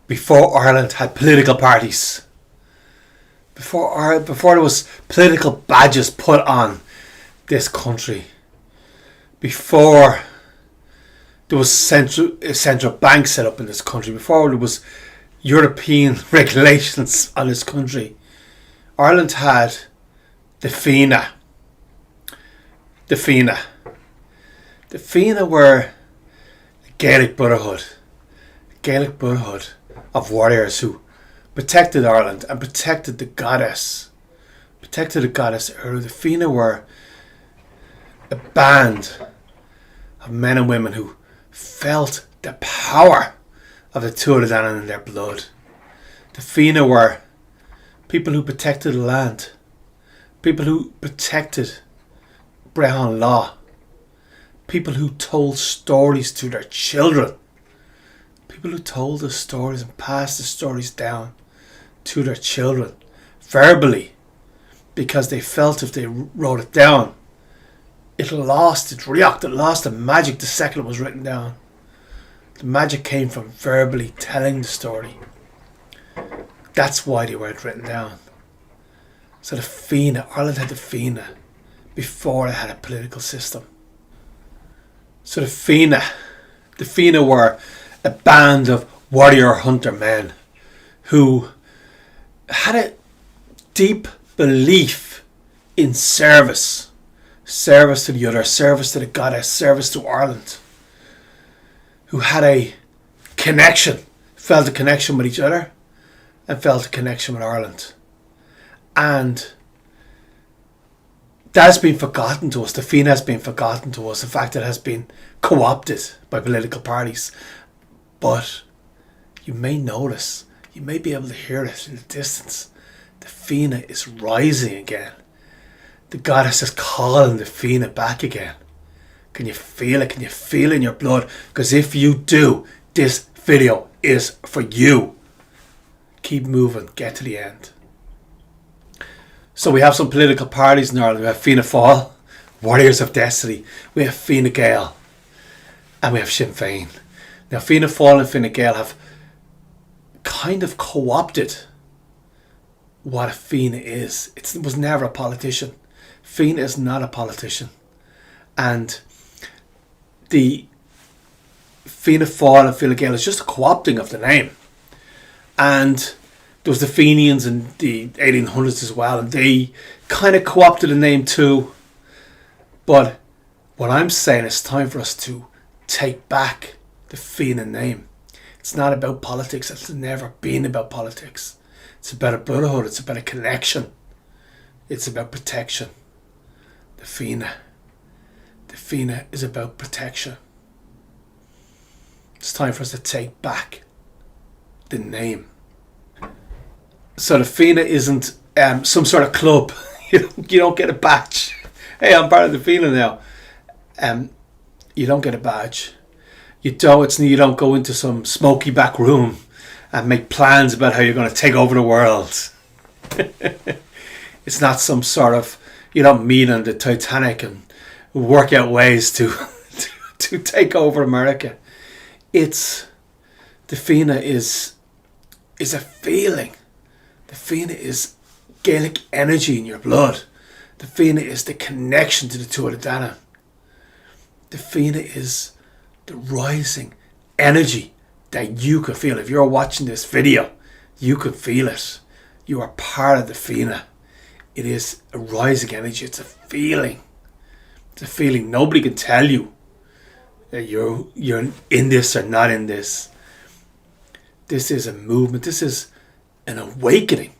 before Ireland had political parties, before there was political badges put on this country, before there was central bank set up in this country, before there was European regulations on this country, Ireland had the Fianna. The Fianna were a Gaelic brotherhood of warriors who protected Ireland and protected the goddess Ériu. The Fianna were a band of men and women who felt the power of the Tuatha Dé Danann in their blood. The Fianna were people who protected the land, people who protected Brehon Law, people who told stories to their children, people who told the stories and passed the stories down to their children verbally, because they felt if they wrote it down, it lost the magic the second it was written down. The magic came from verbally telling the story. That's why they weren't written down. So the Fianna, Ireland had the Fianna before it had a political system. So the Fianna were a band of warrior hunter men who had a deep belief in service to the other, service to the goddess, service to Ireland, who had a connection, felt a connection with each other and felt a connection with Ireland. And that has been forgotten to us. The Fianna has been forgotten to us. In fact, it has been co-opted by political parties. But you may notice, you may be able to hear it in the distance. The Fianna is rising again. The goddess is calling the Fianna back again. Can you feel it? Can you feel it in your blood? Because if you do, this video is for you. Keep moving. Get to the end. So we have some political parties in Ireland. We have Fianna Fáil, Warriors of Destiny. We have Fine Gael. And we have Sinn Féin. Now Fianna Fáil and Fine Gael have kind of co-opted what a Fianna is. It was never a politician. Fianna is not a politician. And the Fianna Fáil and Fine Gael is just a co-opting of the name. And there was the Fenians in the 1800s as well, and they kind of co-opted the name too. But what I'm saying is time for us to take back the Fianna name. It's not about politics. It's never been about politics. It's about a brotherhood. It's about a connection. It's about protection. The Fianna is about protection. It's time for us to take back the name. So the Fianna isn't some sort of club. You don't get a badge. Hey, I'm part of the Fianna now. You don't get a badge. You don't go into some smoky back room and make plans about how you're going to take over the world. It's not some sort of, you don't meet on the Titanic and work out ways to take over America. The Fianna is a feeling. The Fianna is Gaelic energy in your blood. The Fianna is the connection to the Tuatha Dé Danann. The Fianna is the rising energy that you can feel. If you're watching this video, you can feel it. You are part of the Fianna. It is a rising energy. It's a feeling. It's a feeling. Nobody can tell you that you're in this or not in this. This is a movement. This is an awakening.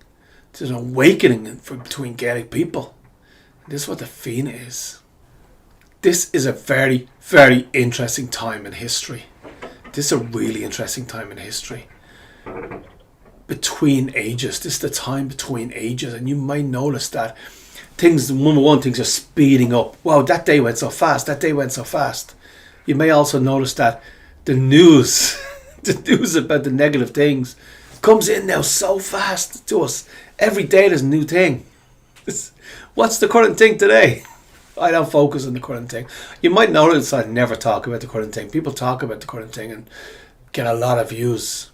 There's an awakening between Gaelic people. This is what the Fianna is. This is a very, very interesting time in history. This is a really interesting time in history. Between ages. This is the time between ages. And you might notice that things are speeding up. Wow, that day went so fast. That day went so fast. You may also notice that the news, the news about the negative things comes in now so fast to us. Every day there's a new thing. What's the current thing today? I don't focus on the current thing. You might notice I never talk about the current thing. People talk about the current thing, and get a lot of views.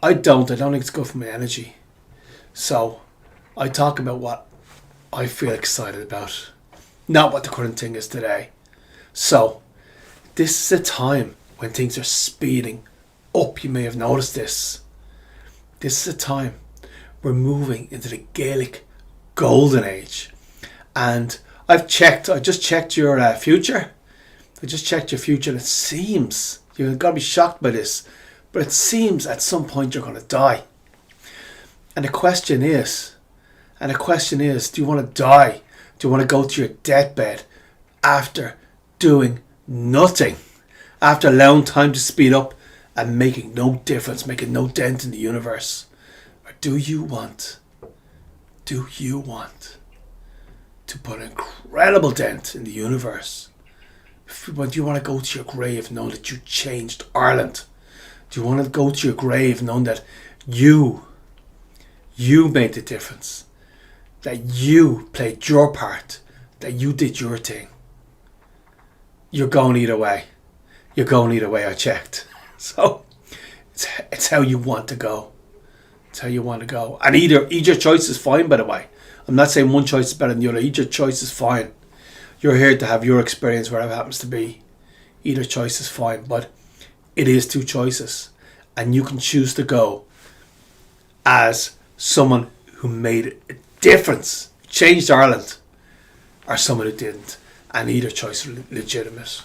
I don't think it's good for my energy. So I talk about what I feel excited about, not what the current thing is today. So this is a time when things are speeding up. You may have noticed this. This is a time we're moving into the Gaelic golden age. And I just checked your future. I just checked your future, and it seems, you're going to be shocked by this, but it seems at some point you're going to die. And the question is, do you want to die? Do you want to go to your deathbed after doing nothing? After allowing time to speed up and making no difference, making no dent in the universe? Or do you want to put an incredible dent in the universe? Do you want to go to your grave knowing that you changed Ireland? Do you want to go to your grave knowing that you made the difference? That you played your part? That you did your thing? You're going either way. I checked. So it's how you want to go. It's how you want to go. And either choice is fine, by the way. I'm not saying one choice is better than the other. Either choice is fine. You're here to have your experience wherever it happens to be. Either choice is fine, but it is two choices. And you can choose to go as someone who made a difference, changed Ireland, or someone who didn't. And either choice is legitimate.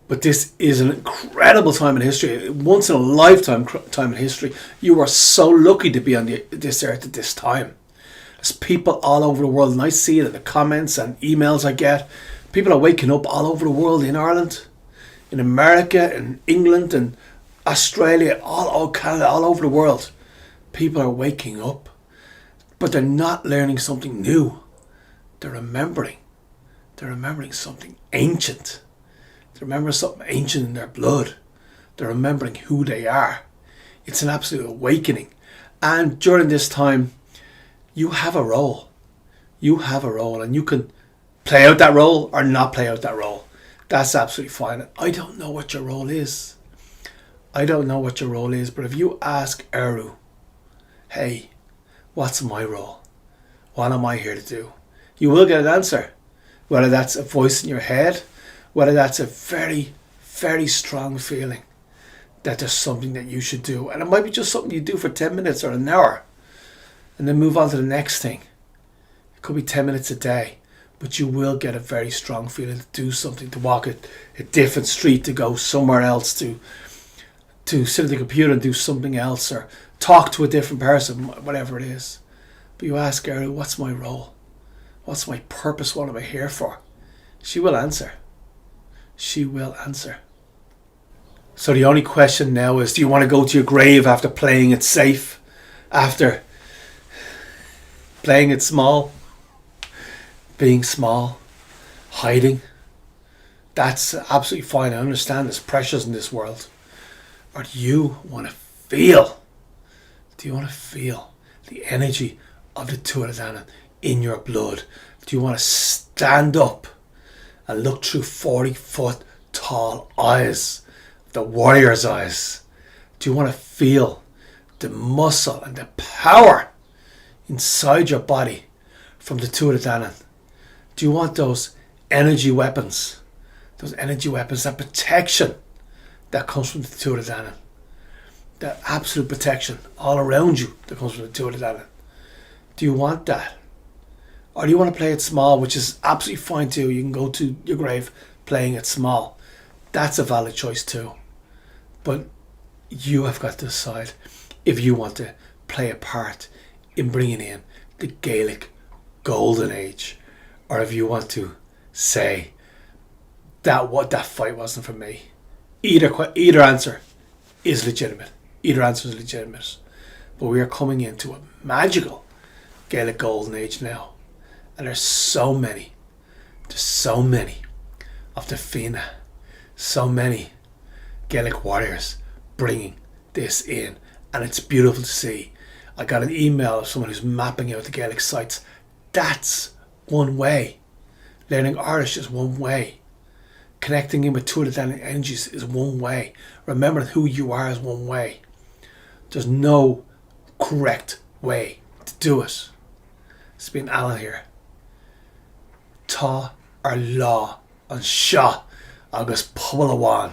But this is an incredible time in history, once in a lifetime time in history. You are so lucky to be on this earth at this time. There's people all over the world, and I see it in the comments and emails I get. People are waking up all over the world, in Ireland, in America, in England, and Australia, all Canada, all over the world. People are waking up, but they're not learning something new. They're remembering something ancient. They're remembering something ancient in their blood. They're remembering who they are. It's an absolute awakening. And during this time, you have a role. And you can play out that role or not play out that role. That's absolutely fine. I don't know what your role is. But if you ask Ériu, hey, what's my role? What am I here to do? You will get an answer. Whether that's a voice in your head, whether that's a very, very strong feeling that there's something that you should do. And it might be just something you do for 10 minutes or an hour and then move on to the next thing. It could be 10 minutes a day, but you will get a very strong feeling to do something, to walk a different street, to go somewhere else, to sit at the computer and do something else, or talk to a different person, whatever it is. But you ask Ériu, what's my role? What's my purpose? What am I here for? She will answer. So the only question now is, do you want to go to your grave after playing it safe? After playing it small? Being small? Hiding? That's absolutely fine. I understand there's pressures in this world. Or do you want to feel? Do you want to feel the energy of the Tuatha Dé Danann in your blood? Do you want to stand up and look through 40-foot tall eyes, the warrior's eyes? Do you want to feel the muscle and the power inside your body from the Tuatha Dé Danann? Do you want those energy weapons? That protection that comes from the Tuatha Dé Danann? That absolute protection all around you that comes from the Tuatha Dé Danann? Do you want that? Or do you want to play it small, which is absolutely fine too. You can go to your grave playing it small. That's a valid choice too. But you have got to decide if you want to play a part in bringing in the Gaelic golden age, or if you want to say that fight wasn't for me. Either answer is legitimate. But we are coming into a magical Gaelic golden age now. And there's so many of the Fianna, so many Gaelic warriors bringing this in, and it's beautiful to see. I got an email of someone who's mapping out the Gaelic sites. That's one way. Learning Irish is one way. connecting in with Tuatha Dé Danann energies is one way. Remembering who you are is one way. There's no correct way to do it. It's been Alan here. Tá ar lá an seo agus pobl amháin.